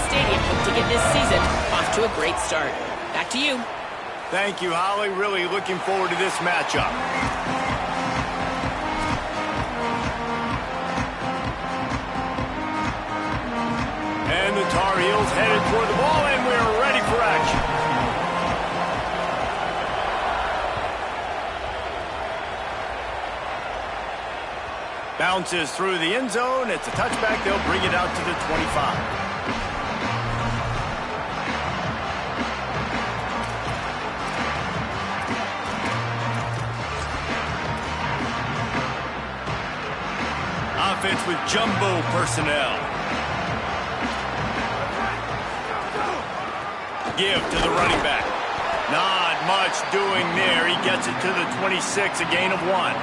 Stadium hope to get this season off to a great start. Back to you. Thank you, Holly. Really looking forward to this matchup. And the Tar Heels headed toward the ball, and we're ready for action. Bounces through the end zone. It's a touchback. They'll bring it out to the 25. Offense with jumbo personnel. Give to the running back. Not much doing there. He gets it to the 26, a gain of 1.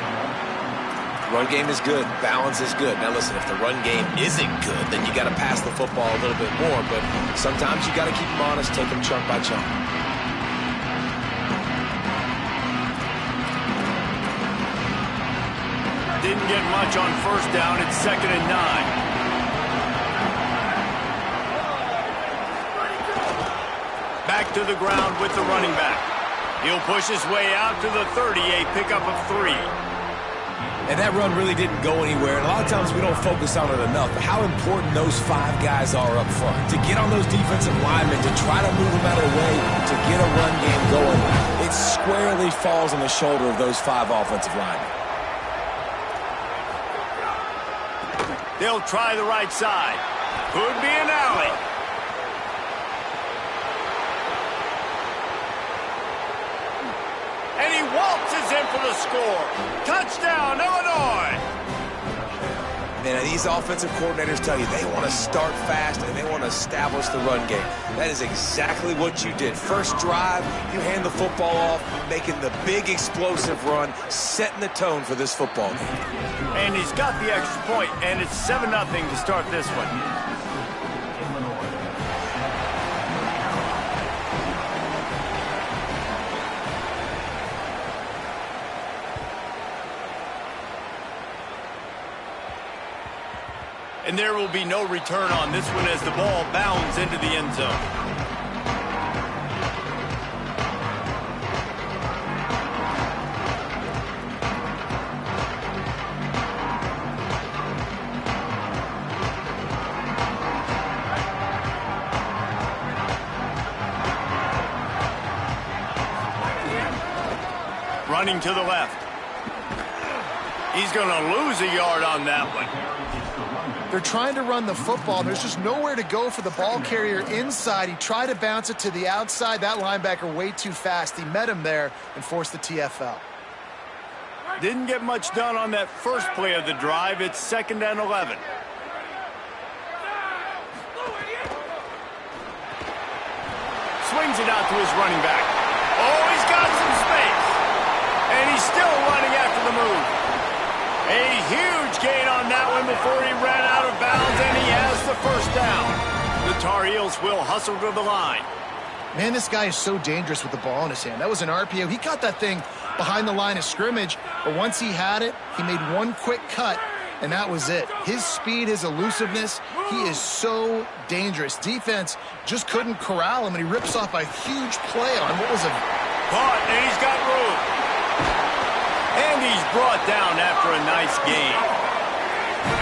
Run game is good. Balance is good. Now listen, if the run game isn't good, then you got to pass the football a little bit more. But sometimes you got to keep them honest, take them chunk by chunk. Didn't get much on first down. It's 2nd and 9. Back to the ground with the running back. He'll push his way out to the 30, a pickup of 3. And that run really didn't go anywhere. And a lot of times we don't focus on it enough. But how important those 5 guys are up front. To get on those defensive linemen, to try to move them out of the way, to get a run game going. It squarely falls on the shoulder of those 5 offensive linemen. They'll try the right side. Could be an alley. And he waltzes in for the score. Touchdown, Illinois! Man, these offensive coordinators tell you they want to start fast and they want to establish the run game. That is exactly what you did. First drive, you hand the football off, making the big explosive run, setting the tone for this football game. And he's got the extra point, and it's 7-0 to start this one. And there will be no return on this one as the ball bounds into the end zone. Running to the left. He's going to lose a yard on that one. They're trying to run the football. There's just nowhere to go for the ball carrier inside. He tried to bounce it to the outside. That linebacker way too fast. He met him there and forced the TFL. Didn't get much done on that first play of the drive. It's 2nd and 11. Swings it out to his running back. Oh, he's got some space. And he's still running after the move. A huge gain on that one before he ran out of bounds, and he has the first down. The Tar Heels will hustle to the line. Man, this guy is so dangerous with the ball in his hand. That was an RPO. He caught that thing behind the line of scrimmage, but once he had it, he made one quick cut, and that was it. His speed, his elusiveness, he is so dangerous. Defense just couldn't corral him, and he rips off a huge play on what was a... Caught, and he's got room. And he's brought down after a nice gain.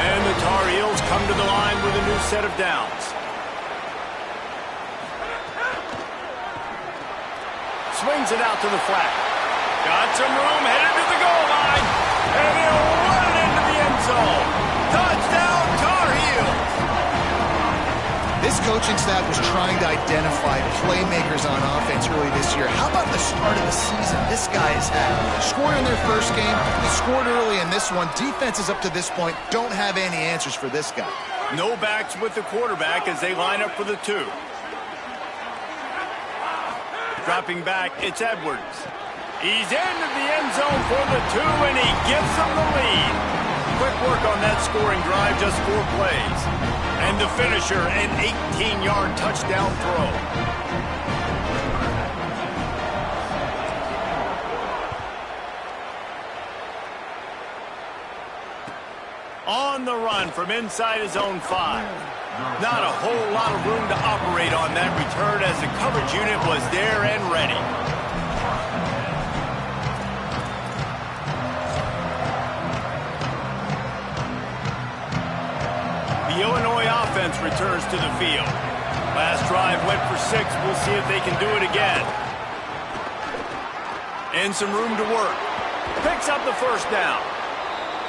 And the Tar Heels come to the line with a new set of downs. Swings it out to the flat. Got some room, headed to the goal line. And he'll run it into the end zone. Touchdown, Tar Heels. This coaching staff was trying to identify playmakers on offense early this year. How about the start of the season this guy has had? Scored in their first game, he scored early in this one. Defenses up to this point don't have any answers for this guy. No backs with the quarterback as they line up for the 2. Dropping back, it's Edwards. He's into the end zone for the 2, and he gives them the lead. Quick work on that scoring drive, just 4 plays. And the finisher, an 18-yard touchdown throw. On the run from inside his own 5. Not a whole lot of room to operate on that return as the coverage unit was there and ready. The Illinois offense returns to the field. Last drive went for 6. We'll see if they can do it again. And some room to work. Picks up the first down.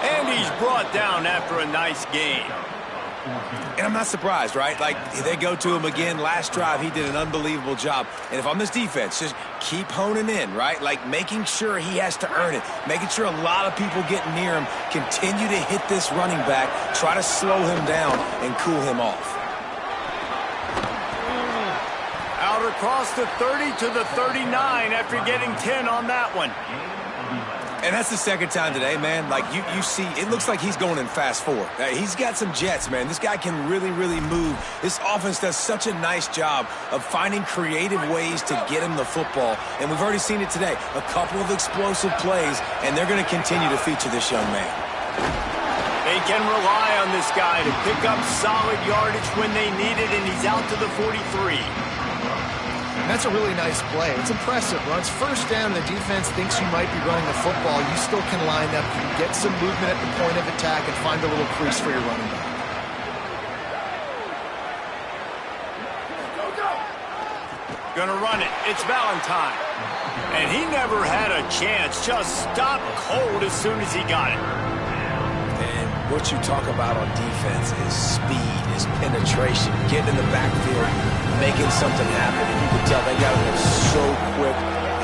And he's brought down after a nice gain. And I'm not surprised, right? Like, they go to him again. Last drive, he did an unbelievable job. And if I'm this defense, just keep honing in, right? Like, making sure he has to earn it. Making sure a lot of people get near him. Continue to hit this running back. Try to slow him down and cool him off. Out across the 30 to the 39 after getting 10 on that one. And that's the second time today, man. Like, you see, it looks like he's going in fast forward. He's got some jets, man. This guy can really, really move. This offense does such a nice job of finding creative ways to get him the football. And we've already seen it today. A couple of explosive plays, and they're going to continue to feature this young man. They can rely on this guy to pick up solid yardage when they need it, and he's out to the 43. And that's a really nice play. It's impressive. When it's first down, the defense thinks you might be running the football. You still can line up. You can get some movement at the point of attack and find a little crease for your running back. Gonna run it. It's Valentine. And he never had a chance. Just stopped cold as soon as he got it. And what you talk about on defense is speed, is penetration, getting in the backfield, making something happen. And you can tell they got it so quick.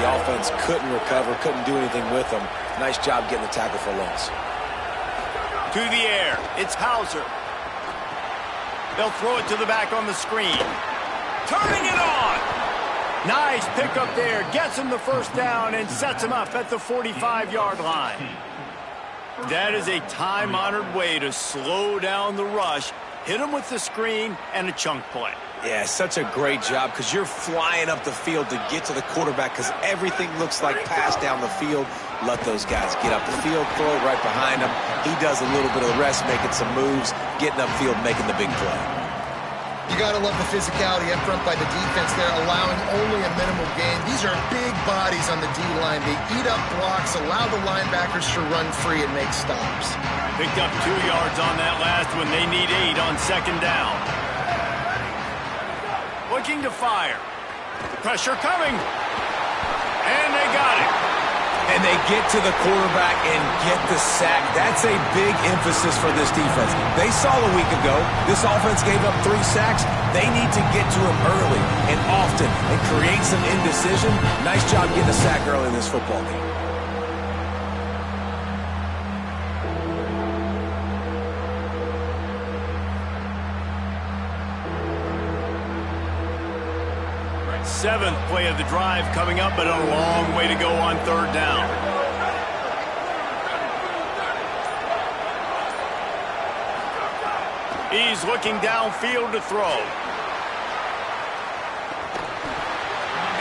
The offense couldn't recover, couldn't do anything with them. Nice job getting the tackle for loss. To the air. It's Hauser. They'll throw it to the back on the screen. Turning it on. Nice pickup there. Gets him the first down and sets him up at the 45-yard line. That is a time-honored way to slow down the rush, hit him with the screen, and a chunk play. Yeah, such a great job because you're flying up the field to get to the quarterback because everything looks like pass down the field. Let those guys get up the field, throw it right behind him. He does a little bit of the rest, making some moves, getting upfield, making the big play. You got to love the physicality up front by the defense there, allowing only a minimal gain. These are big bodies on the D-line. They eat up blocks, allow the linebackers to run free and make stops. Picked up 2 yards on that last one. They need 8 on second down. Looking to fire. Pressure coming. And they got it. And they get to the quarterback and get the sack. That's a big emphasis for this defense. They saw a week ago, this offense gave up 3 sacks. They need to get to him early and often and create some indecision. Nice job getting a sack early in this football game. Seventh play of the drive coming up, but a long way to go on third down. He's looking downfield to throw.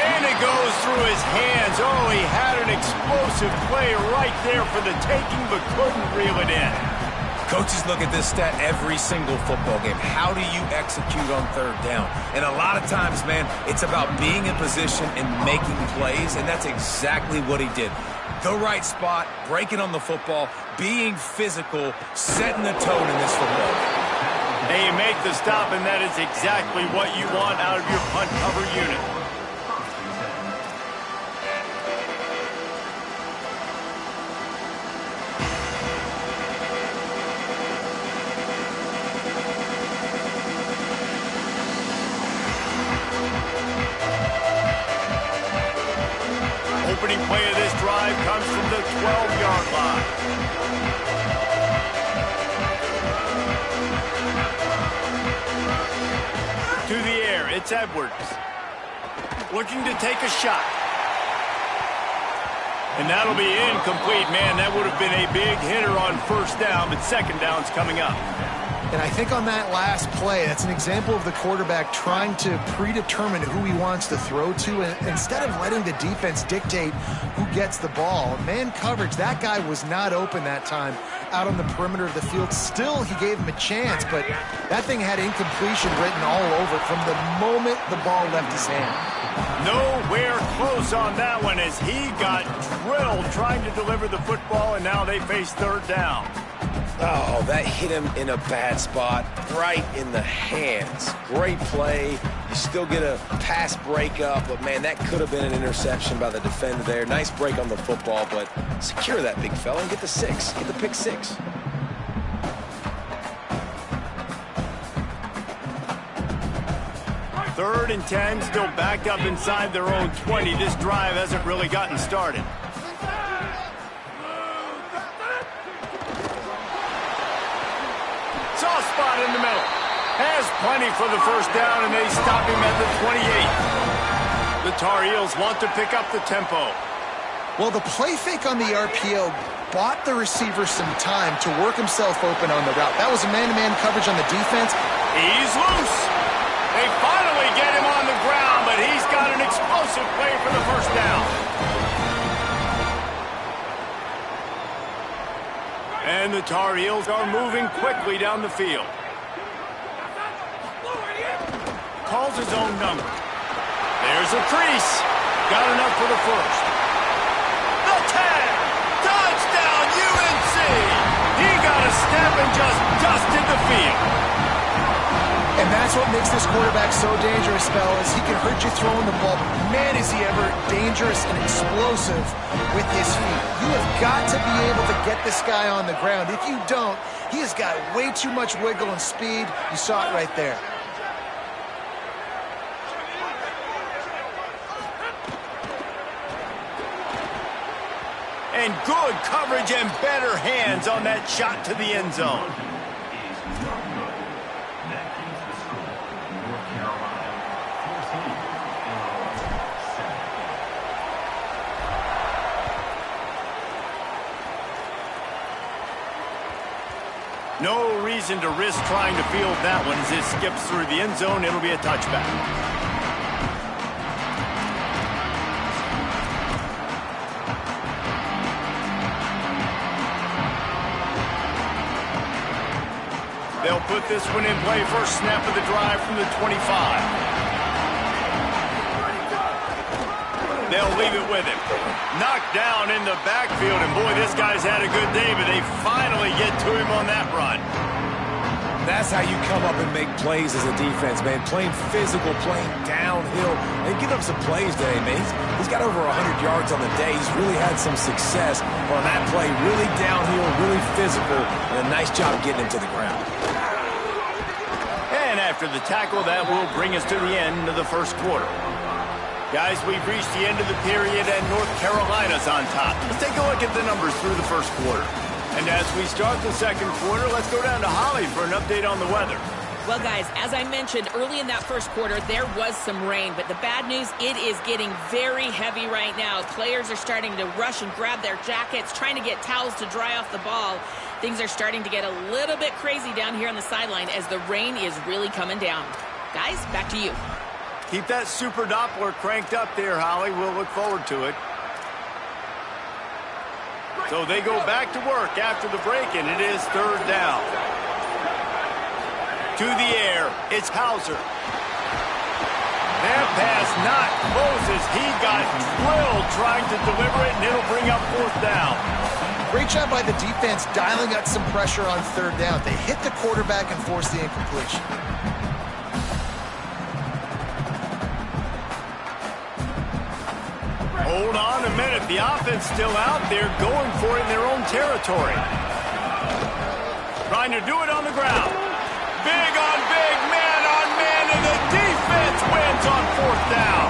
And it goes through his hands. Oh, he had an explosive play right there for the taking, but couldn't reel it in. Coaches look at this stat every single football game. How do you execute on third down? And a lot of times, man, it's about being in position and making plays, and that's exactly what he did. The right spot, breaking on the football, being physical, setting the tone in this football game. They make the stop, and that is exactly what you want out of your punt cover unit. Opening play of this drive comes from the 12-yard line. To the air, it's Edwards. Looking to take a shot. And that'll be incomplete. Man, that would have been a big hitter on first down, but second down's coming up. And I think on that last play, that's an example of the quarterback trying to predetermine who he wants to throw to, and instead of letting the defense dictate who gets the ball. Man coverage, that guy was not open that time out on the perimeter of the field. Still, he gave him a chance, but that thing had incompletion written all over it from the moment the ball left his hand. Nowhere close on that one as he got drilled trying to deliver the football, and now they face third down. Oh, that hit him in a bad spot, right in the hands. Great play. You still get a pass breakup, but, man, that could have been an interception by the defender there. Nice break on the football, but secure that big fella and get the 6. Get the pick 6. Third and 10, still backed up inside their own 20. This drive hasn't really gotten started. Soft spot in the middle. Has plenty for the first down, and they stop him at the 28. The Tar Heels want to pick up the tempo. Well, the play fake on the RPO bought the receiver some time to work himself open on the route. That was a man-to-man coverage on the defense. He's loose. They finally get him on the ground, but he's got an explosive play for the first down. And the Tar Heels are moving quickly down the field. Calls his own number. There's a crease. Got enough for the first. The tag. Touchdown, UNC. He got a step and just dusted the field. And that's what makes this quarterback so dangerous, fellas. He can hurt you throwing the ball. Man, is he ever dangerous and explosive with his feet. You have got to be able to get this guy on the ground. If you don't, he has got way too much wiggle and speed. You saw it right there. And good coverage and better hands on that shot to the end zone. No reason to risk trying to field that one as it skips through the end zone. It'll be a touchback. They'll put this one in play. First snap of the drive from the 25. They'll leave it with him. Knocked down in the backfield, and boy, this guy's had a good day, but they finally get to him on that run. That's how you come up and make plays as a defense, man. Playing physical, playing downhill, and give up some plays today, man. He's got over 100 yards on the day. He's really had some success on that play. Really downhill, really physical, and a nice job getting him to the ground. And after the tackle, that will bring us to the end of the first quarter. Guys, we've reached the end of the period, and North Carolina's on top. Let's take a look at the numbers through the first quarter. And as we start the second quarter, let's go down to Holly for an update on the weather. Well, guys, as I mentioned early in that first quarter, there was some rain. But the bad news, it is getting very heavy right now. Players are starting to rush and grab their jackets, trying to get towels to dry off the ball. Things are starting to get a little bit crazy down here on the sideline as the rain is really coming down. Guys, back to you. Keep that Super Doppler cranked up there, Holly. We'll look forward to it. So they go back to work after the break, and it is third down. To the air, it's Hauser. That pass not close as he got drilled trying to deliver it, and it'll bring up fourth down. Great job by the defense dialing up some pressure on third down. They hit the quarterback and forced the incompletion. Hold on a minute. The offense still out there going for it in their own territory. Trying to do it on the ground. Big on big, man on man, and the defense wins on fourth down.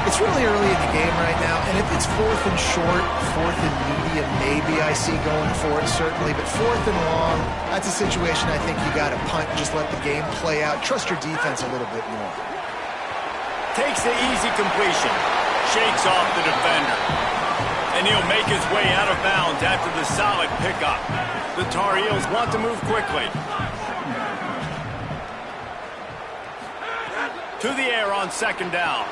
It's really early in the game right now, and if it's fourth and short, fourth and medium, maybe I see going for it, certainly. But fourth and long, that's a situation I think you got to punt and just let the game play out. Trust your defense a little bit more. Takes the easy completion. Shakes off the defender. And he'll make his way out of bounds after the solid pickup. The Tar Heels want to move quickly. To the air on second down.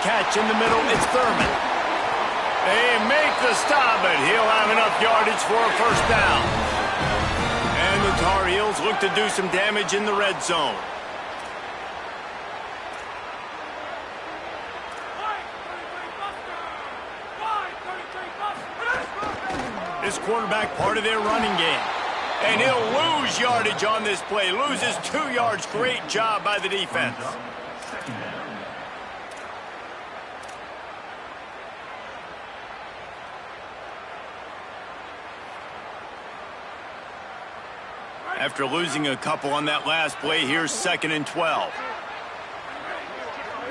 Catch in the middle, it's Thurman. They make the stop, but he'll have enough yardage for a first down. And the Tar Heels look to do some damage in the red zone. This quarterback part of their running game. And he'll lose yardage on this play. Loses 2 yards. Great job by the defense. After losing a couple on that last play, here's 2nd and 12.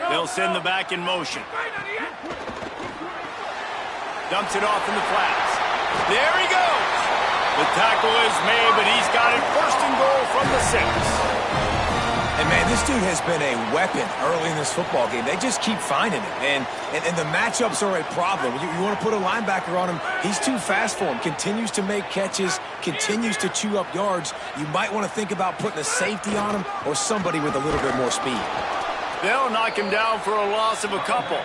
They'll send the back in motion. Dumps it off in the flats. There he goes. The tackle is made, but he's got it 1st and goal from the 6. And, man, this dude has been a weapon early in this football game. They just keep finding him. And the matchups are a problem. You want to put a linebacker on him, he's too fast for him. Continues to make catches, continues to chew up yards. You might want to think about putting a safety on him or somebody with a little bit more speed. They'll knock him down for a loss of a couple.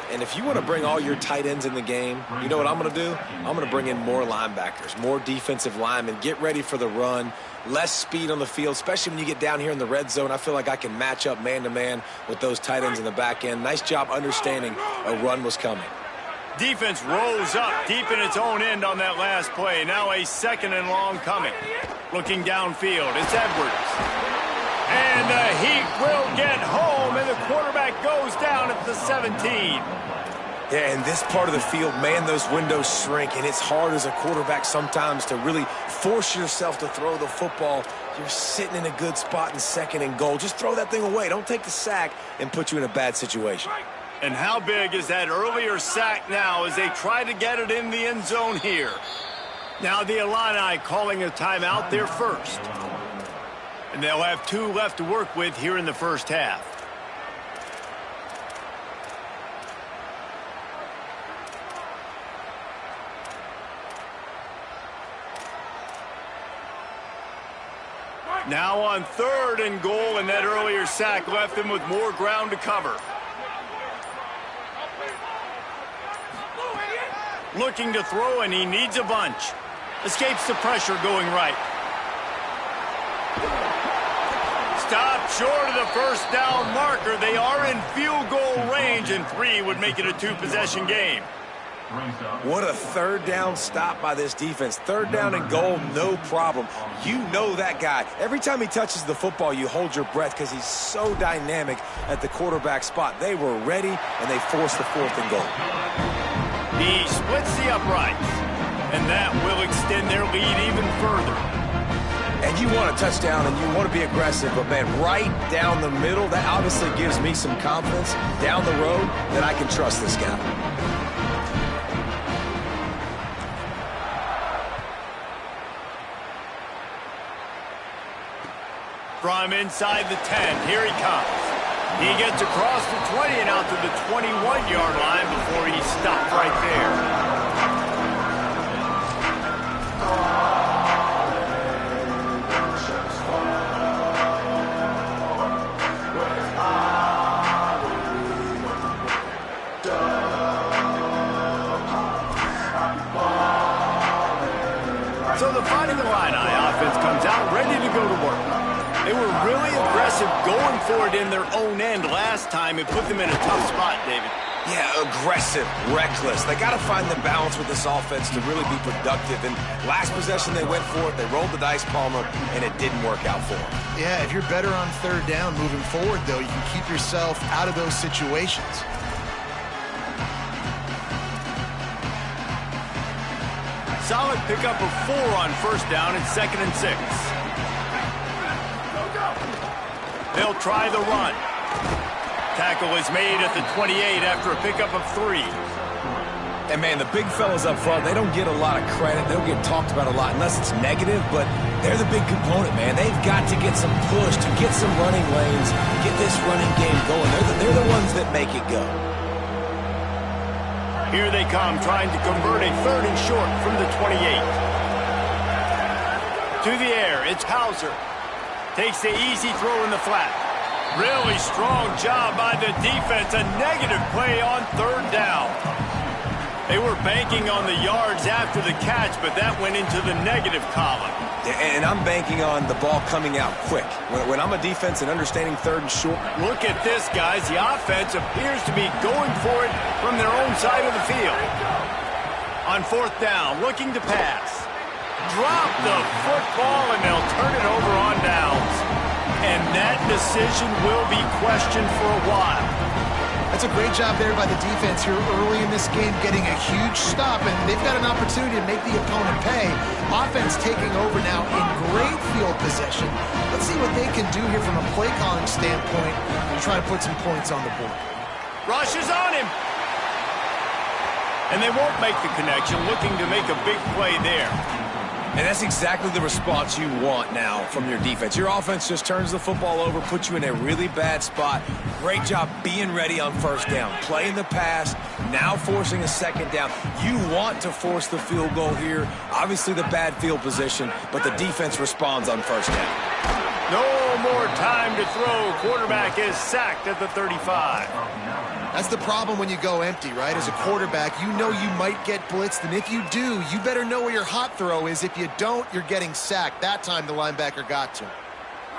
And if you want to bring all your tight ends in the game, you know what I'm going to do? I'm going to bring in more linebackers, more defensive linemen, get ready for the run, less speed on the field, especially when you get down here in the red zone. I feel like I can match up man-to-man with those tight ends in the back end. Nice job understanding a run was coming. Defense rolls up deep in its own end on that last play. Now a 2nd and long coming. Looking downfield, it's Edwards. And the Heat will get home, and the quarterback goes down at the 17. Yeah, in this part of the field, man, those windows shrink, and it's hard as a quarterback sometimes to really force yourself to throw the football. You're sitting in a good spot in 2nd and goal. Just throw that thing away. Don't take the sack and put you in a bad situation. And how big is that earlier sack now as they try to get it in the end zone here? Now the Illini calling a timeout there first. And they'll have 2 left to work with here in the first half. Now on 3rd and goal, and that earlier sack left them with more ground to cover. Looking to throw, and he needs a bunch. Escapes the pressure going right. Stop short of the first down marker. They are in field goal range, and 3 would make it a 2-possession game. What a 3rd down stop by this defense. 3rd down and goal, no problem. You know that guy. Every time he touches the football, you hold your breath because he's so dynamic at the quarterback spot. They were ready, and they forced the 4th and goal. He splits the uprights, and that will extend their lead even further. And you want a touchdown, and you want to be aggressive, but, man, right down the middle, that obviously gives me some confidence down the road that I can trust this guy. From inside the 10, here he comes. He gets across the 20 and out to the 21-yard line before he stopped right there. So the Fighting Illini offense comes out ready to go to work. They were really aggressive going for it in their own end last time. It put them in a tough spot, David. Yeah, aggressive, reckless. They got to find the balance with this offense to really be productive. And last possession, they went for it. They rolled the dice, Palmer, and it didn't work out for them. Yeah, if you're better on 3rd down moving forward, though, you can keep yourself out of those situations. Solid pickup of 4 on 1st down and 2nd and 6. They'll try the run. Tackle is made at the 28 after a pickup of 3. And, man, the big fellas up front, they don't get a lot of credit. They don't get talked about a lot unless it's negative, but they're the big component, man. They've got to get some push, to get some running lanes, get this running game going. They're the ones that make it go. Here they come, trying to convert a 3rd and short from the 28. To the air, it's Hauser. Takes the easy throw in the flat. Really strong job by the defense. A negative play on third down. They were banking on the yards after the catch, but that went into the negative column. And I'm banking on the ball coming out quick. When I'm a defense and understanding third and short. Look at this, guys. The offense appears to be going for it from their own side of the field. On fourth down, looking to pass. Drop the football, and they'll turn it over on downs. And that decision will be questioned for a while. That's a great job there by the defense here early in this game, getting a huge stop, and they've got an opportunity to make the opponent pay. Offense taking over now in great field possession. Let's see what they can do here from a play calling standpoint and try to put some points on the board. Rush is on him. And they won't make the connection, looking to make a big play there. And that's exactly the response you want now from your defense. Your offense just turns the football over, puts you in a really bad spot. Great job being ready on first down. Playing the pass, now forcing a second down. You want to force the field goal here. Obviously the bad field position, but the defense responds on first down. No more time to throw. Quarterback is sacked at the 35. That's the problem when you go empty, right? As a quarterback, you know you might get blitzed, and if you do, you better know where your hot throw is. If you don't, you're getting sacked. That time the linebacker got to him.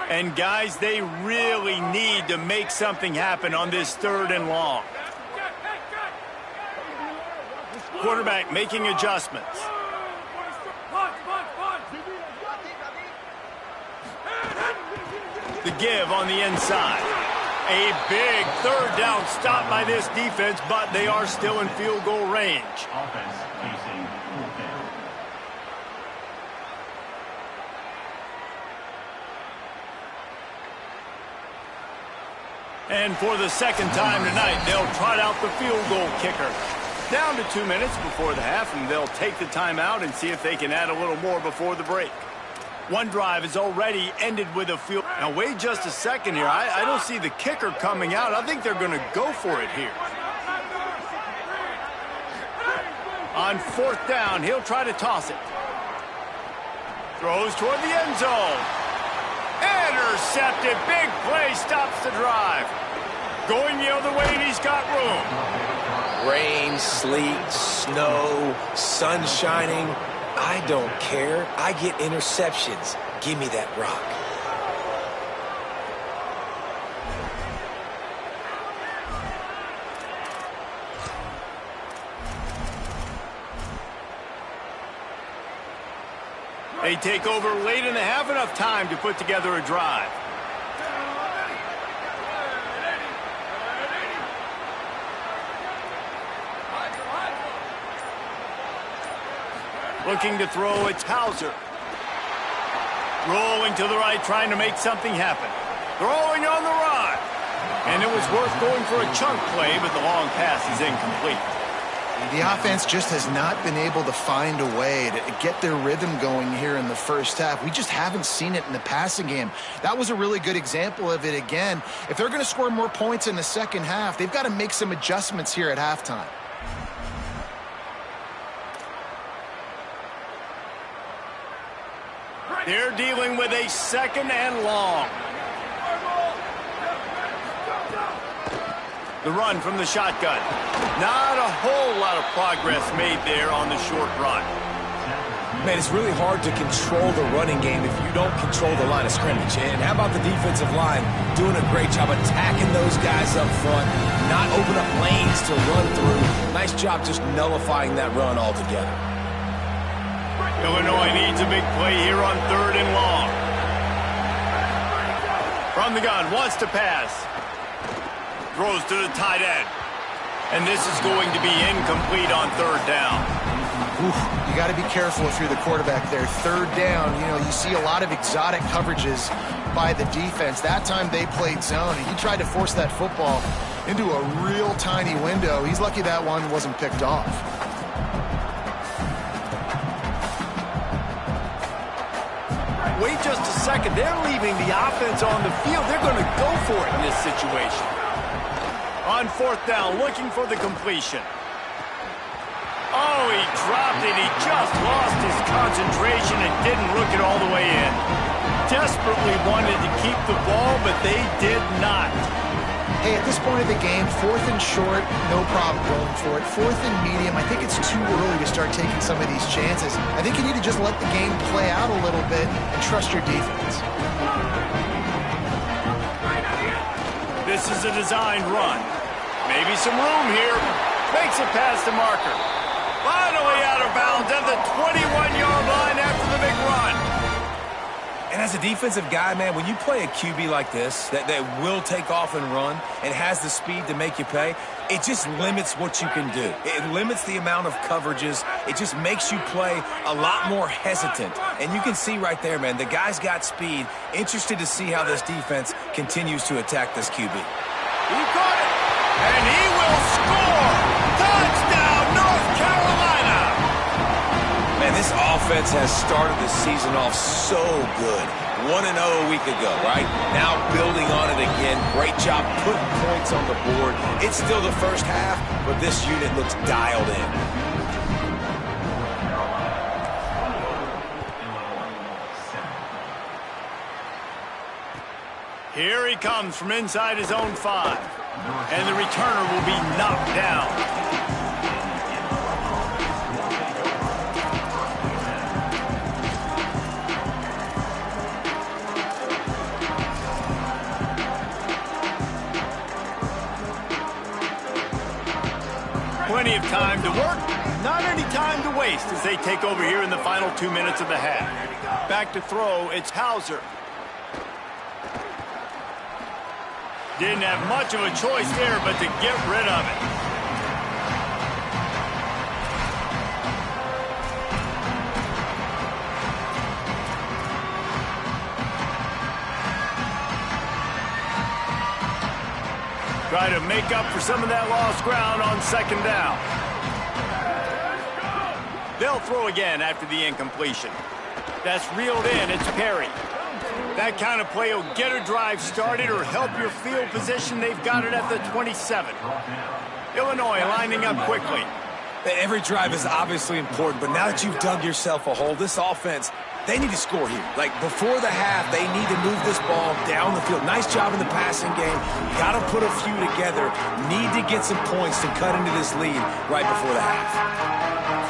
And guys, they really need to make something happen on this third and long. Quarterback making adjustments. The give on the inside. A big third down stop by this defense, but they are still in field goal range. Offense facing fourth down. And for the second time tonight, they'll trot out the field goal kicker. Down to 2 minutes before the half, and they'll take the timeout and see if they can add a little more before the break. One drive is already ended with a field. Now, wait just a second here. I don't see the kicker coming out. I think they're going to go for it here. On fourth down, he'll try to toss it. Throws toward the end zone. Intercepted. Big play stops the drive. Going the other way, and he's got room. Rain, sleet, snow, sun shining. I don't care. I get interceptions. Give me that rock. They take over late in the half, enough time to put together a drive. Looking to throw, it's Hauser. Rolling to the right, trying to make something happen. Throwing on the run. And it was worth going for a chunk play, but the long pass is incomplete. The offense just has not been able to find a way to get their rhythm going here in the first half. We just haven't seen it in the passing game. That was a really good example of it again. If they're going to score more points in the second half, they've got to make some adjustments here at halftime. They're dealing with a second and long. The run from the shotgun. Not a whole lot of progress made there on the short run. Man, it's really hard to control the running game if you don't control the line of scrimmage. And how about the defensive line doing a great job attacking those guys up front, not open up lanes to run through. Nice job just nullifying that run altogether. Illinois needs a big play here on third and long. From the gun, wants to pass. Throws to the tight end. And this is going to be incomplete on third down. Oof, you got to be careful if you're the quarterback there. Third down, you see a lot of exotic coverages by the defense. That time they played zone, and he tried to force that football into a real tiny window. He's lucky that one wasn't picked off. Wait just a second. They're leaving the offense on the field. They're going to go for it in this situation. On fourth down, looking for the completion. Oh, he dropped it. He just lost his concentration and didn't look it all the way in. Desperately wanted to keep the ball, but they did not. Hey, at this point of the game, 4th and short, no problem going for it. 4th and medium, I think it's too early to start taking some of these chances. I think you need to just let the game play out a little bit and trust your defense. This is a designed run. Maybe some room here. Makes it past the marker. Finally out of bounds at the 21-yard line after the big run. And as a defensive guy, man, when you play a QB like this that will take off and run and has the speed to make you pay, it just limits what you can do. It limits the amount of coverages. It just makes you play a lot more hesitant. And you can see right there, man, the guy's got speed. Interested to see how this defense continues to attack this QB. He caught it, and he will score. Touchdown, North Carolina. Man, this offense has started the season off so good. 1-0 a week ago, right? Now building on it again. Great job putting points on the board. It's still the first half, but this unit looks dialed in. Here he comes from inside his own 5. And the returner will be knocked down. Plenty of time to work, not any time to waste as they take over here in the final 2 minutes of the half. Back to throw, it's Hauser. Didn't have much of a choice there, but to get rid of it. Try to make up for some of that lost ground on 2nd down. They'll throw again after the incompletion. That's reeled in. It's Perry. That kind of play will get a drive started or help your field position. They've got it at the 27. Illinois lining up quickly. Every drive is obviously important, but now that you've dug yourself a hole, this offense, they need to score here. Like, before the half, they need to move this ball down the field. Nice job in the passing game. Got to put a few together. Need to get some points to cut into this lead right before the half.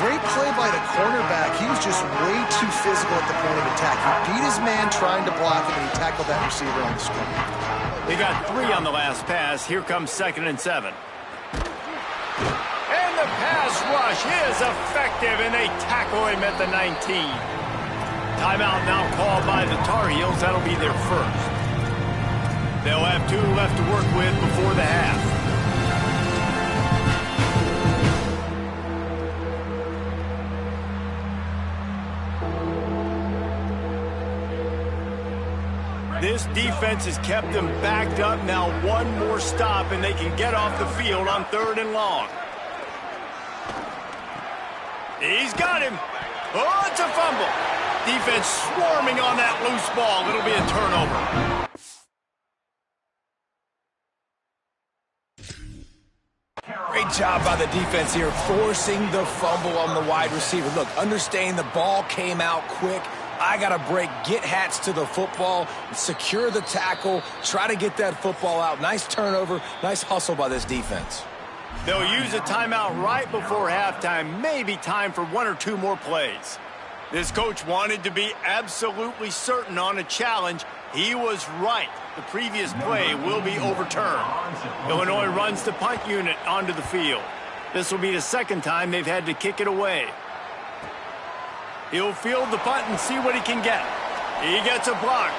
Great play by the cornerback. He was just way too physical at the point of attack. He beat his man trying to block him, and he tackled that receiver on the screen. They got 3 on the last pass. Here comes 2nd and 7. And the pass rush is effective, and they tackle him at the 19. Timeout now called by the Tar Heels. That'll be their first. They'll have 2 left to work with before the half. This defense has kept them backed up. Now 1 more stop, and they can get off the field on 3rd and long. He's got him. Oh, it's a fumble. Defense swarming on that loose ball. It'll be a turnover. Great job by the defense here, forcing the fumble on the wide receiver. Look, understand the ball came out quick. I got to break, get Hats to the football, secure the tackle, try to get that football out. Nice turnover, nice hustle by this defense. They'll use a timeout right before halftime. Maybe time for 1 or 2 more plays. This coach wanted to be absolutely certain on a challenge. He was right. The previous play will be overturned. Illinois runs the punt unit onto the field. This will be the 2nd time they've had to kick it away. He'll field the punt and see what he can get. He gets a block.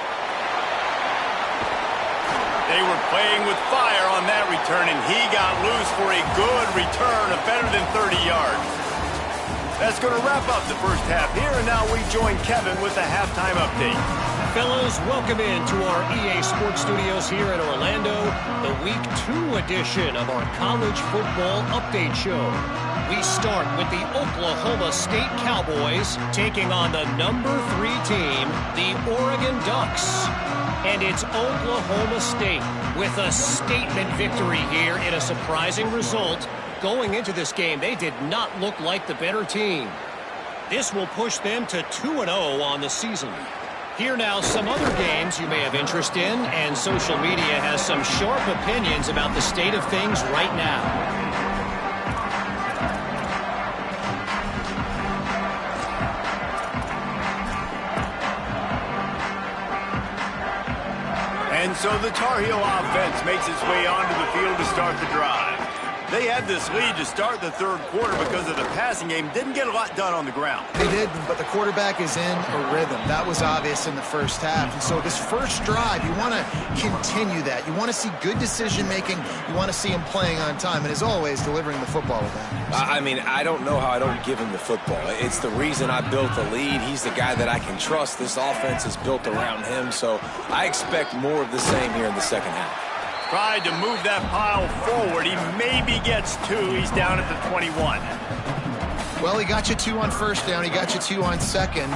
They were playing with fire on that return, and he got loose for a good return of better than 30 yards. That's going to wrap up the first half here, and now we join Kevin with the halftime update. Fellas, welcome into our EA Sports Studios here in Orlando, the Week 2 edition of our College Football Update Show. We start with the Oklahoma State Cowboys taking on the number 3 team, the Oregon Ducks. And it's Oklahoma State with a statement victory here in a surprising result. going into this game, they did not look like the better team. This will push them to 2-0 on the season. Here now, some other games you may have interest in, and social media has some sharp opinions about the state of things right now. And so the Tar Heel offense makes its way onto the field to start the drive. They had this lead to start the third quarter because of the passing game. Didn't get a lot done on the ground. They did, but the quarterback is in a rhythm. That was obvious in the first half. And so this first drive, you want to continue that. You want to see good decision-making. You want to see him playing on time. And as always, delivering the football with that. I mean, I don't know how I don't give him the football. It's the reason I built the lead. He's the guy that I can trust. This offense is built around him. So I expect more of the same here in the second half. Tried to move that pile forward. He maybe gets 2. He's down at the 21. Well, he got you 2 on first down. He got you 2 on second.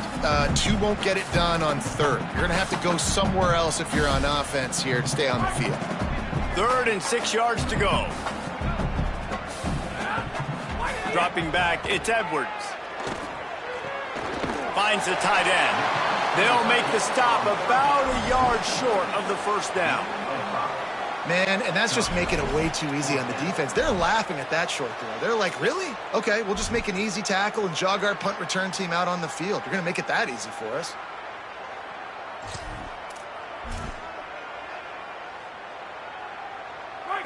2 won't get it done on third. You're going to have to go somewhere else if you're on offense here to stay on the field. 3rd and 6 yards to go. Dropping back, it's Edwards. Finds the tight end. They'll make the stop about a yard short of the first down. Man, and that's just making it way too easy on the defense. They're laughing at that short throw. They're like, really? Okay, we'll just make an easy tackle and jog our punt return team out on the field. You're going to make it that easy for us.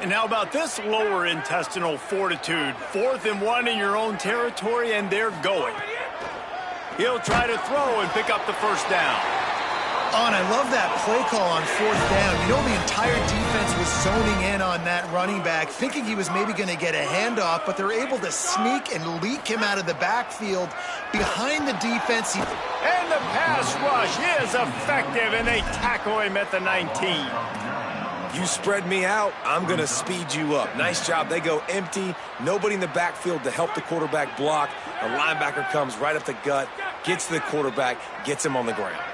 And how about this lower intestinal fortitude? 4th and 1 in your own territory, and they're going. He'll try to throw and pick up the first down. Oh, and I love that play call on 4th down. You know, the entire defense was zoning in on that running back, thinking he was maybe going to get a handoff, but they're able to sneak and leak him out of the backfield behind the defense. And the pass rush is effective, and they tackle him at the 19. You spread me out, I'm going to speed you up. Nice job. They go empty. Nobody in the backfield to help the quarterback block. The linebacker comes right up the gut, gets to the quarterback, gets him on the ground.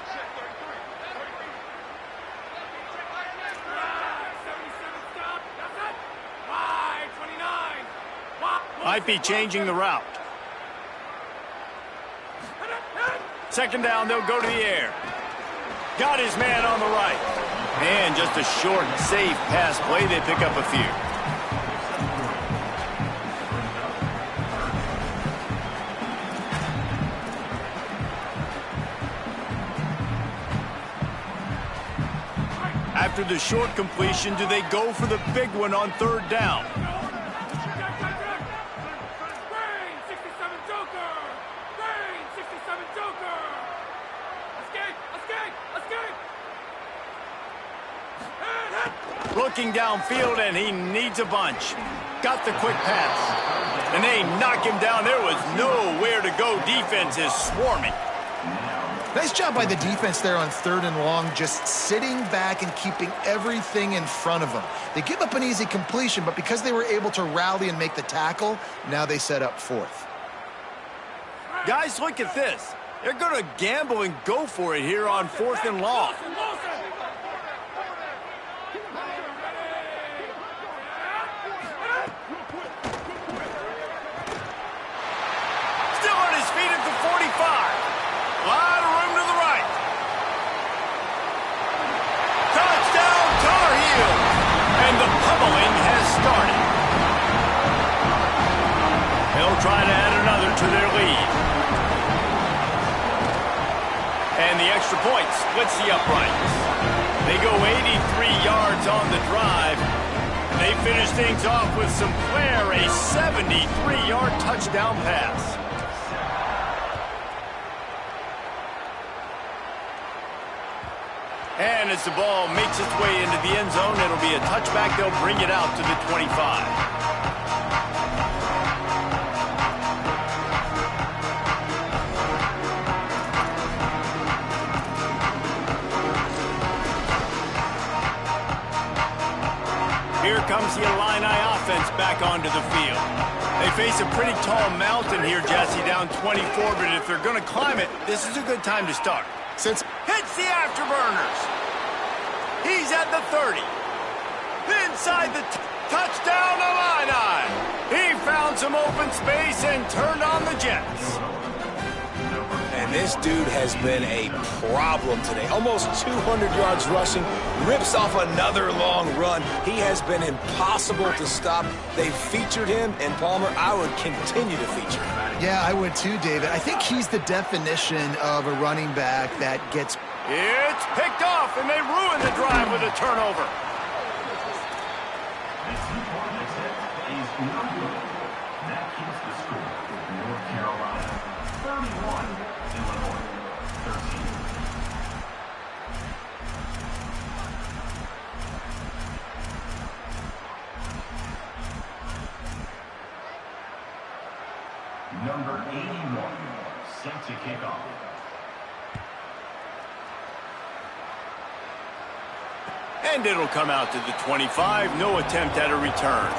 Might be changing the route. 2nd down, they'll go to the air. Got his man on the right. And just a short, safe pass play. They pick up a few. After the short completion, do they go for the big one on 3rd down? Looking downfield, and he needs a bunch. Got the quick pass. And they knock him down. There was nowhere to go. Defense is swarming. Nice job by the defense there on 3rd and long, just sitting back and keeping everything in front of them. They give up an easy completion, but because they were able to rally and make the tackle, now they set up 4th. Guys, look at this. They're going to gamble and go for it here on 4th and long. Try to add another to their lead. And the extra point splits the uprights. They go 83 yards on the drive. And they finish things off with some flair, a 73-yard touchdown pass. And as the ball makes its way into the end zone, it'll be a touchback. They'll bring it out to the 25. Here comes the Illini offense back onto the field. They face a pretty tall mountain here, Jesse, down 24, but if they're going to climb it, this is a good time to start. Hits the afterburners. He's at the 30. Inside the touchdown, Illini. He found some open space and turned on the Jets. And this dude has been a problem today. Almost 200 yards rushing, rips off another long run. He has been impossible to stop. They featured him, and Palmer, I would continue to feature him. Yeah, I would too, David. I think he's the definition of a running back that gets... It's picked off, and they ruin the drive with a turnover. This important attempt is no good. That keeps the score with North Carolina 31, Illinois 13. Number 81, set to kick off. And it'll come out to the 25. No attempt at a return.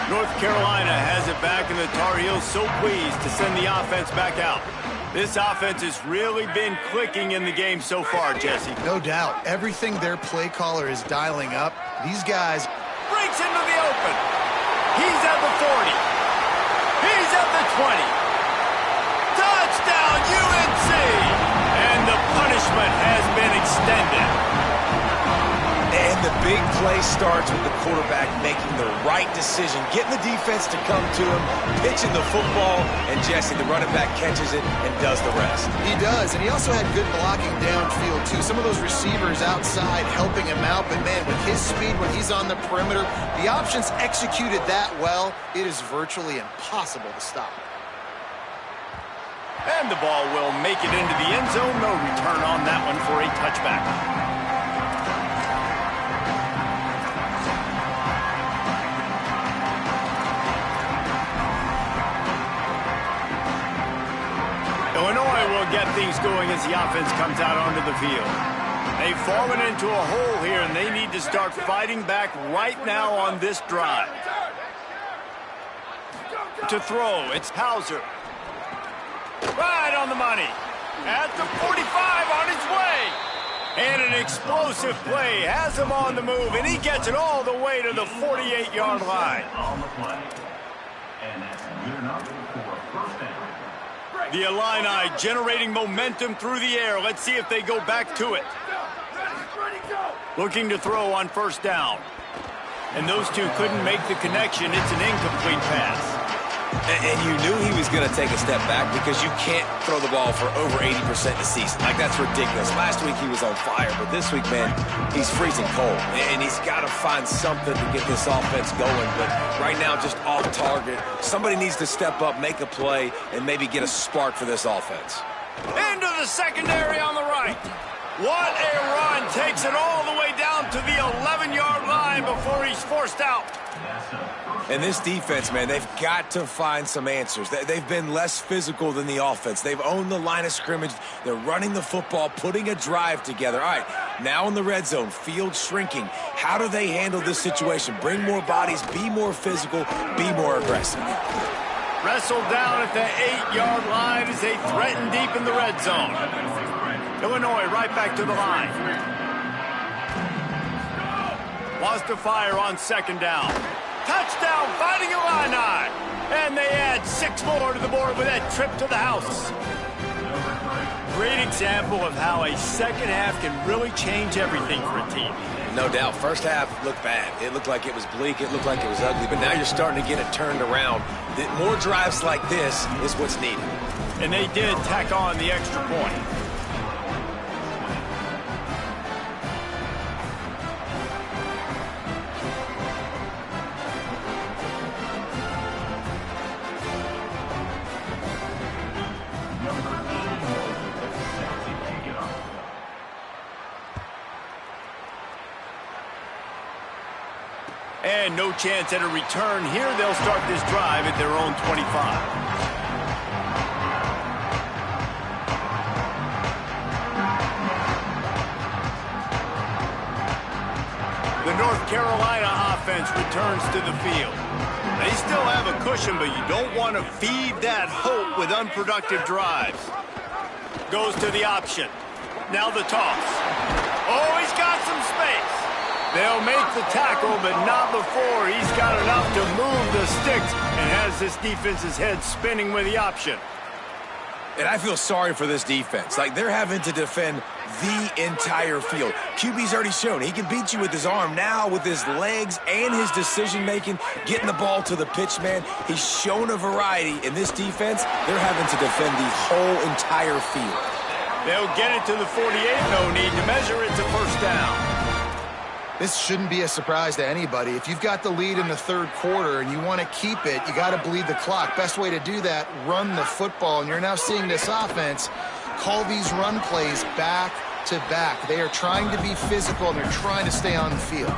North Carolina has it back, and the Tar Heels so pleased to send the offense back out. This offense has really been clicking in the game so far, Jesse. No doubt. Everything their play caller is dialing up. These guys... Breaks into the open. He's at the 40. He's at the 20. Touchdown, UNC! And the punishment has been extended. And the big play starts with the quarterback making the right decision, getting the defense to come to him, pitching the football, and Jesse, the running back, catches it and does the rest. He does, and he also had good blocking downfield, too. Some of those receivers outside helping him out, but, man, with his speed when he's on the perimeter, the options executed that well, it is virtually impossible to stop. And the ball will make it into the end zone. No return on that one for a touchback. Illinois will get things going as the offense comes out onto the field. They've fallen into a hole here, and they need to start fighting back right now on this drive. To throw, it's Hauser. Right on the money. At the 45 on his way. And an explosive play has him on the move, and he gets it all the way to the 48-yard line. On the play. And that's good enough for a first down. The Illini generating momentum through the air. Let's see if they go back to it. Looking to throw on first down. And those two couldn't make the connection. It's an incomplete pass. And you knew he was going to take a step back because you can't throw the ball for over 80% a season. Like, that's ridiculous. Last week he was on fire, but this week, man, he's freezing cold. And he's got to find something to get this offense going. But right now, just off target. Somebody needs to step up, make a play, and maybe get a spark for this offense. Into the secondary on the right. What a run. Takes it all the way down to the 11-yard line before he's forced out. And this defense, man, they've got to find some answers. They've been less physical than the offense. They've owned the line of scrimmage. They're running the football, putting a drive together. All right, now in the red zone, field shrinking. How do they handle this situation? Bring more bodies, be more physical, be more aggressive. Wrestled down at the 8-yard line as they threaten deep in the red zone. Illinois right back to the line. Wants to fire on second down. Touchdown, Fighting Illini. And they add 6 more to the board with that trip to the house. Great example of how a second half can really change everything for a team. No doubt. First half looked bad. It looked like it was bleak. It looked like it was ugly. But now you're starting to get it turned around. More drives like this is what's needed. And they did tack on the extra point. And no chance at a return here. They'll start this drive at their own 25. The North Carolina offense returns to the field. They They still have a cushion, but you don't want to feed that hope with unproductive drives. Goes to the option. Now the toss. Oh, he's got some space. They'll make the tackle, but not before he's got enough to move the sticks and has this defense's head spinning with the option. And I feel sorry for this defense. Like, they're having to defend the entire field. QB's already shown he can beat you with his arm. Now, with his legs and his decision-making, getting the ball to the pitch, man, he's shown a variety. In this defense, they're having to defend the whole entire field. They'll get it to the 48. No need to measure. It's a first down. This shouldn't be a surprise to anybody. If you've got the lead in the third quarter and you want to keep it, you got to bleed the clock. Best way to do that, run the football. And you're now seeing this offense call these run plays back to back. They are trying to be physical, and they're trying to stay on the field.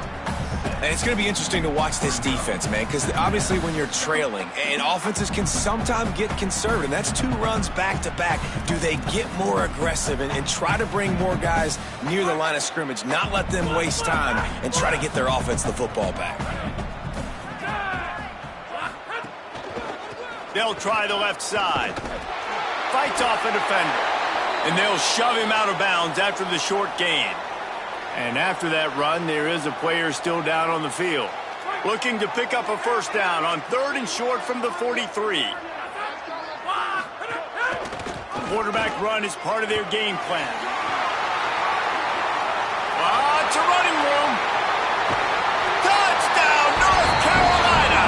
And it's going to be interesting to watch this defense, man, because obviously when you're trailing, and offenses can sometimes get conservative. That's 2 runs back-to-back. Do they get more aggressive and try to bring more guys near the line of scrimmage, not let them waste time, and try to get their offense the football back? They'll try the left side. Fights off a defender. And they'll shove him out of bounds after the short gain. And after that run, there is a player still down on the field. Looking to pick up a first down on 3rd and short from the 43. Quarterback run is part of their game plan. It's a running room. Touchdown, North Carolina!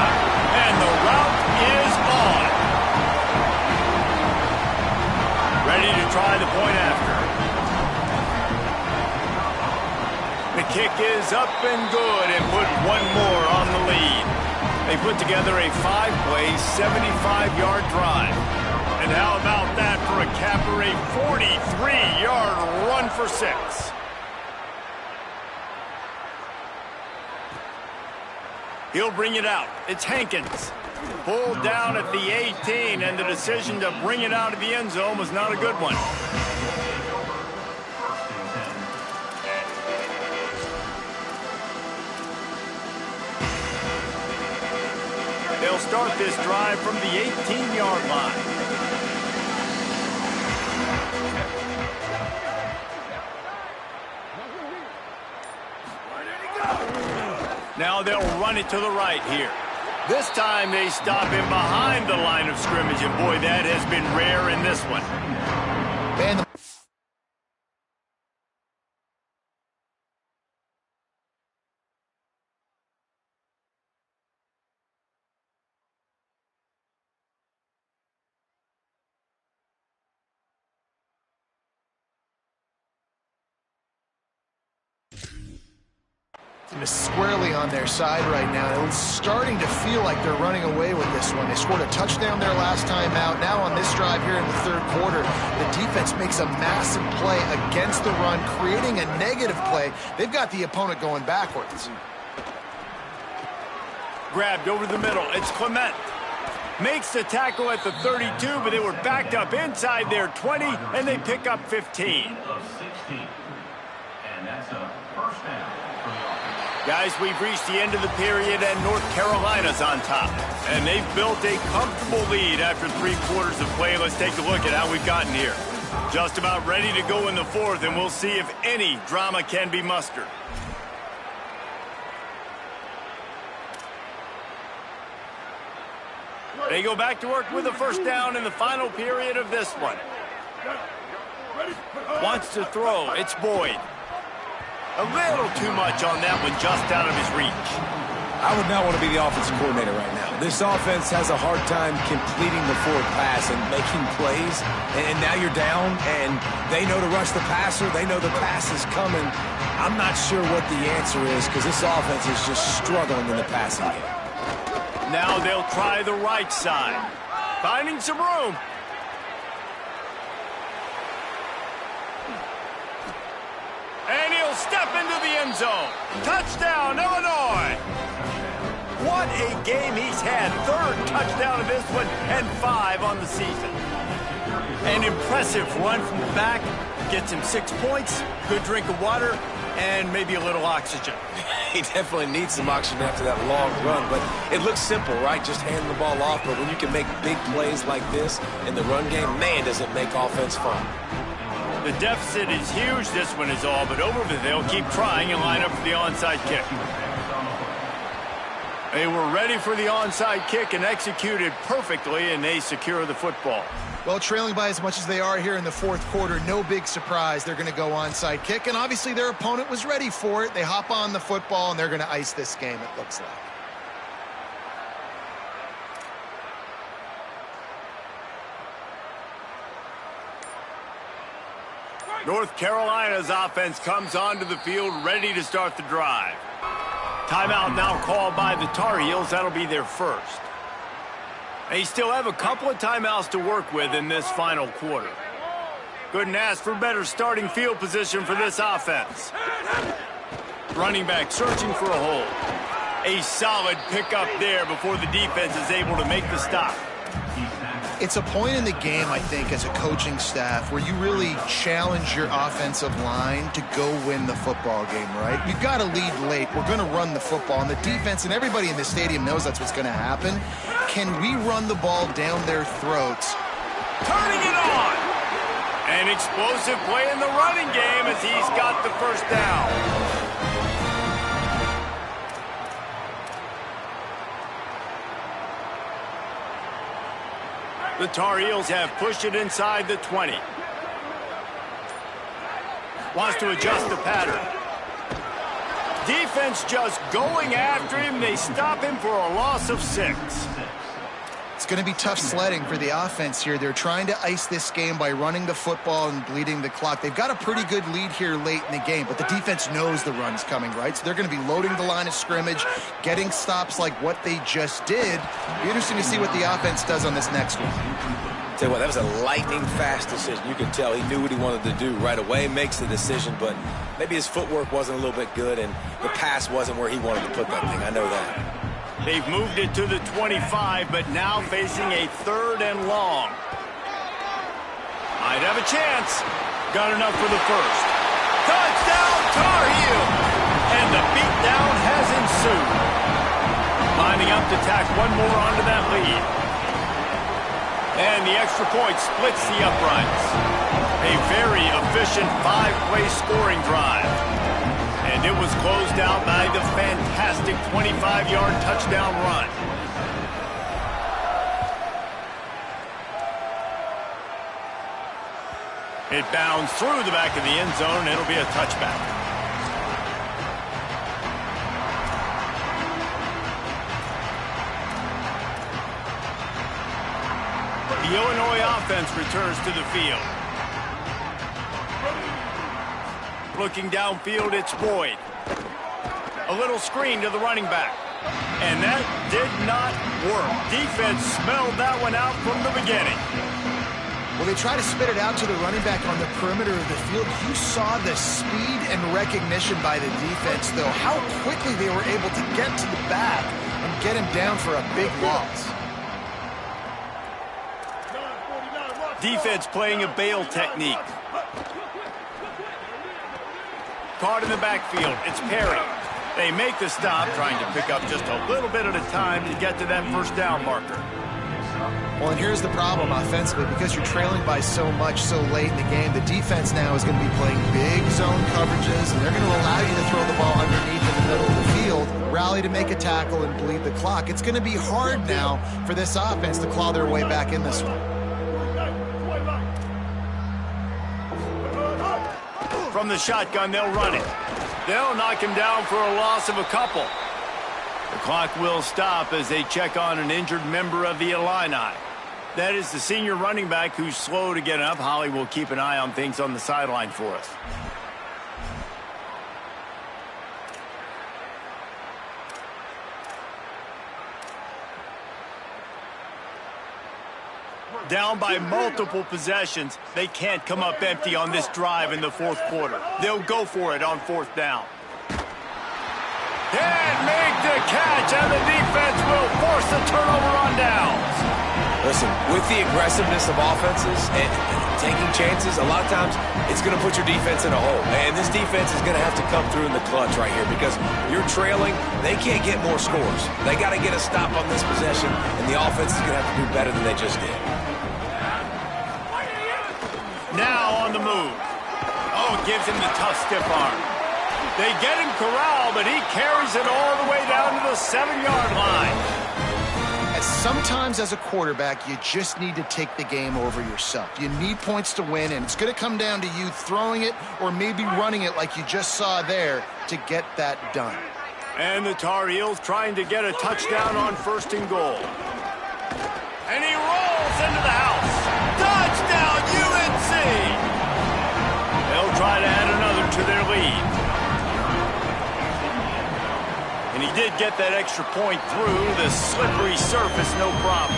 And the route is on. Ready to try the point after. The kick is up and good and put one more on the lead. They put together a 5-play, 75-yard drive. And how about that for a capper, a 43-yard run for 6. He'll bring it out. It's Hankins. Pulled down at the 18, and the decision to bring it out of the end zone was not a good one. They'll start this drive from the 18-yard line. Now they'll run it to the right here. This time they stop him behind the line of scrimmage, and boy, that has been rare in this one. Man, is squarely on their side right now. It's starting to feel like they're running away with this one. They scored a touchdown their last time out. Now on this drive here in the third quarter, the defense makes a massive play against the run, creating a negative play. They've got the opponent going backwards. Grabbed over the middle. It's Clement. Makes the tackle at the 32, but they were backed up inside their 20, and they pick up 15. And that's a first down. Guys, we've reached the end of the period, and North Carolina's on top. And they've built a comfortable lead after 3 quarters of play. Let's take a look at how we've gotten here. Just about ready to go in the 4th, and we'll see if any drama can be mustered. They go back to work with a first down in the final period of this one. Wants to throw. It's Boyd. A little too much on that one, just out of his reach. I would not want to be the offensive coordinator right now. This offense has a hard time completing the forward pass and making plays. And now you're down, and they know to rush the passer. They know the pass is coming. I'm not sure what the answer is because this offense is just struggling in the passing game. Now they'll try the right side. Finding some room. And he'll step into the end zone. Touchdown, Illinois. What a game he's had. 3rd touchdown of this one and 5 on the season. An impressive run from the back. Gets him 6 points, good drink of water, and maybe a little oxygen. He definitely needs some oxygen after that long run, but it looks simple, right? Just hand the ball off, but when you can make big plays like this in the run game, man, does it make offense fun. The deficit is huge, this one is all, but over they'll keep trying and line up for the onside kick. They were ready for the onside kick and executed perfectly, and they secure the football. Well, trailing by as much as they are here in the fourth quarter, no big surprise. They're going to go onside kick, and obviously their opponent was ready for it. They hop on the football, and they're going to ice this game, it looks like. North Carolina's offense comes onto the field ready to start the drive. Timeout now called by the Tar Heels. That'll be their first. They still have a couple of timeouts to work with in this final quarter. Couldn't ask for better starting field position for this offense. Running back searching for a hole. A solid pickup there before the defense is able to make the stop. It's a point in the game, I think, as a coaching staff where you really challenge your offensive line to go win the football game, right? We've got to lead late. We're going to run the football. And the defense and everybody in the stadium knows that's what's going to happen. Can we run the ball down their throats? Turning it on! An explosive play in the running game as he's got the first down. The Tar Heels have pushed it inside the 20. Wants to adjust the pattern. Defense just going after him. They stop him for a loss of 6. It's going to be tough sledding for the offense here. They're trying to ice this game by running the football and bleeding the clock. They've got a pretty good lead here late in the game, but the defense knows the run's coming, right? So they're going to be loading the line of scrimmage, getting stops like what they just did. Be interesting to see what the offense does on this next one. Tell you what, that was a lightning-fast decision. You can tell he knew what he wanted to do right away, makes the decision, but maybe his footwork wasn't a little bit good, and the pass wasn't where he wanted to put that thing. I know that. They've moved it to the 25, but now facing a 3rd and long. Might have a chance. Got enough for the first. Touchdown, Tar Heels! And the beatdown has ensued. Lining up to tack one more onto that lead. And the extra point splits the uprights. A very efficient 5-play scoring drive. And it was closed out by the fantastic 25-yard touchdown run. It bounds through the back of the end zone. It'll be a touchback. The Illinois offense returns to the field. Looking downfield, it's Boyd. A little screen to the running back. And that did not work. Defense smelled that one out from the beginning. Well, they try to spit it out to the running back on the perimeter of the field. You saw the speed and recognition by the defense, though. How quickly they were able to get to the back and get him down for a big loss. Defense playing a bail technique. Caught in the backfield. It's Perry. They make the stop, trying to pick up just a little bit at a time to get to that first down marker. Well, and here's the problem offensively. Because you're trailing by so much so late in the game, the defense now is going to be playing big zone coverages, and they're going to allow you to throw the ball underneath in the middle of the field, rally to make a tackle, and bleed the clock. It's going to be hard now for this offense to claw their way back in this one. From the shotgun, they'll run it. They'll knock him down for a loss of a couple. The clock will stop as they check on an injured member of the Illini. That is the senior running back who's slow to get up. Holly will keep an eye on things on the sideline for us. Down by multiple possessions, they can't come up empty on this drive in the fourth quarter. They'll go for it on 4th down. Can't make the catch, and the defense will force the turnover on downs. Listen, with the aggressiveness of offenses and taking chances, a lot of times it's going to put your defense in a hole. And this defense is going to have to come through in the clutch right here because you're trailing. They can't get more scores. They got to get a stop on this possession, and the offense is going to have to do better than they just did. Now on the move. Oh, gives him the tough stiff arm. They get him corralled, but he carries it all the way down to the 7-yard line. Sometimes as a quarterback, you just need to take the game over yourself. You need points to win, and it's going to come down to you throwing it or maybe running it like you just saw there to get that done. And the Tar Heels trying to get a touchdown on 1st and goal. And he rolls into the house. Touchdown, UNC! They'll try to add another to their lead. And he did get that extra point through the slippery surface, no problem.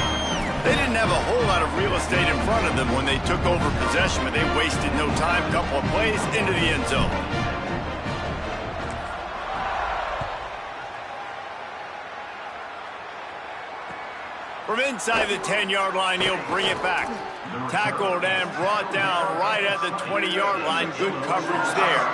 They didn't have a whole lot of real estate in front of them when they took over possession, but they wasted no time. Couple of plays into the end zone. From inside the 10-yard line, he'll bring it back. Tackled and brought down right at the 20-yard line. Good coverage there.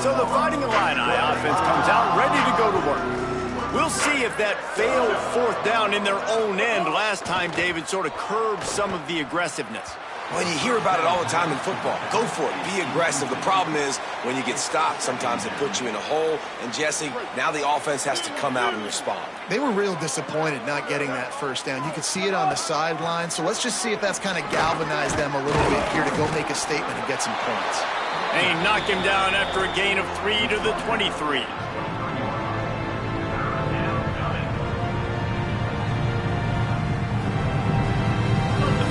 So the Fighting Illini offense comes out ready to go to work. We'll see if that failed 4th down in their own end last time, David, sort of curbed some of the aggressiveness. Well, you hear about it all the time in football. Go for it. Be aggressive. The problem is when you get stopped, sometimes it puts you in a hole. And, Jesse, now the offense has to come out and respond. They were real disappointed not getting that 1st down. You could see it on the sideline. So let's just see if that's kind of galvanized them a little bit here to go make a statement and get some points. And he knocked him down after a gain of 3 to the 23.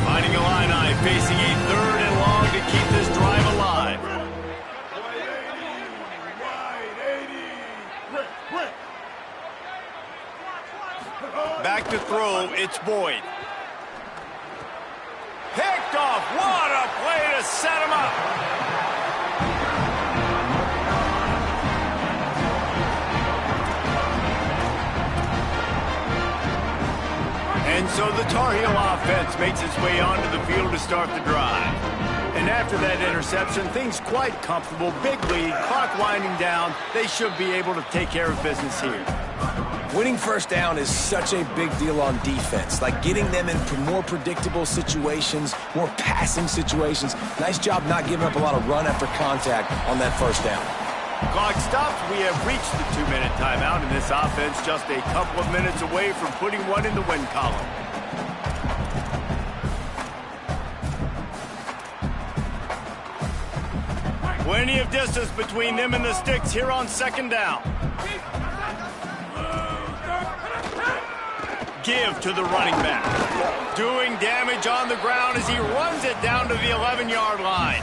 Fighting Illini facing a 3rd and long to keep this drive alive. Back to throw, it's Boyd. Picked off, what a play to set him up. And so the Tar Heel offense makes its way onto the field to start the drive. And after that interception, things quite comfortable. Big lead, clock winding down. They should be able to take care of business here. Winning 1st down is such a big deal on defense. Like getting them in more predictable situations, more passing situations. Nice job not giving up a lot of run after contact on that 1st down. Clock stops. We have reached the 2-minute timeout, and this offense just a couple of minutes away from putting one in the win column. Plenty of distance between them and the sticks here on 2nd down. Give to the running back. Doing damage on the ground as he runs it down to the 11-yard line.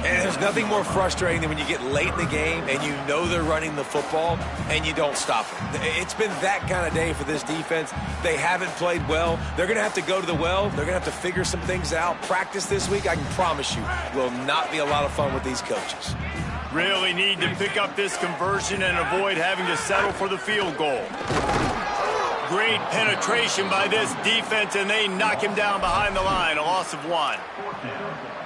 And there's nothing more frustrating than when you get late in the game and you know they're running the football and you don't stop it. It's been that kind of day for this defense. They haven't played well. They're going to have to go to the well. They're going to have to figure some things out. Practice this week, I can promise you, will not be a lot of fun with these coaches. Really need to pick up this conversion and avoid having to settle for the field goal. Great penetration by this defense, and they knock him down behind the line. A loss of 1.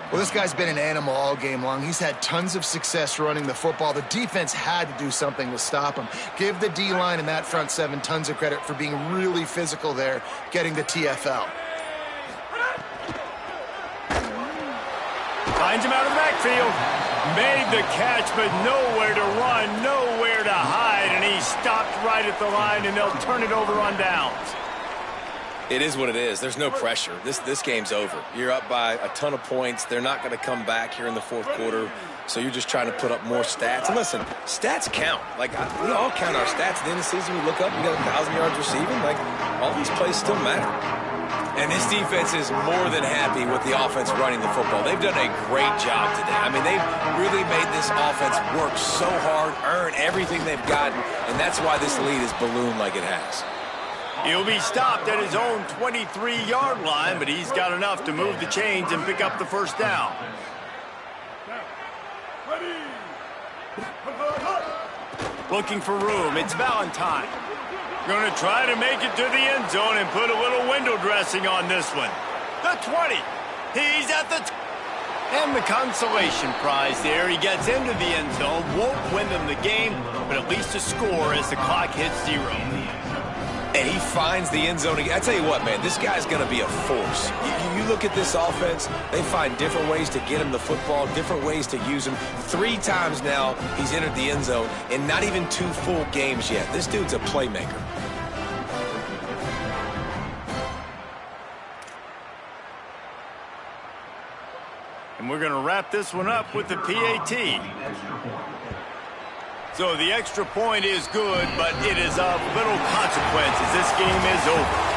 Well, this guy's been an animal all game long. He's had tons of success running the football. The defense had to do something to stop him. Give the D-line and that front 7 tons of credit for being really physical there, getting the TFL. Finds him out of the backfield. Made the catch, but nowhere to run, nowhere to hide, and he stopped right at the line, and they'll turn it over on downs. It is what it is. There's no pressure. This game's over. You're up by a ton of points. They're not going to come back here in the 4th quarter, so you're just trying to put up more stats. And listen, stats count. Like, we all count our stats. At the end of the season, we look up, we got 1,000 yards receiving. Like, all these plays still matter. And this defense is more than happy with the offense running the football. They've done a great job today. I mean, they've really made this offense work so hard, earn everything they've gotten, and that's why this lead is ballooned like it has. He'll be stopped at his own 23-yard line, but he's got enough to move the chains and pick up the 1st down. Looking for room. It's Valentine. Going to try to make it to the end zone and put a little window dressing on this one. The 20. He's at the... And the consolation prize there. He gets into the end zone. Won't win them the game, but at least a score as the clock hits 0. And he finds the end zone again. I tell you what, man, this guy's going to be a force. You look at this offense, they find different ways to get him the football, different ways to use him. 3 times now he's entered the end zone, and not even 2 full games yet. This dude's a playmaker. And we're going to wrap this one up with the PAT. So the extra point is good, but it is of little consequence as this game is over.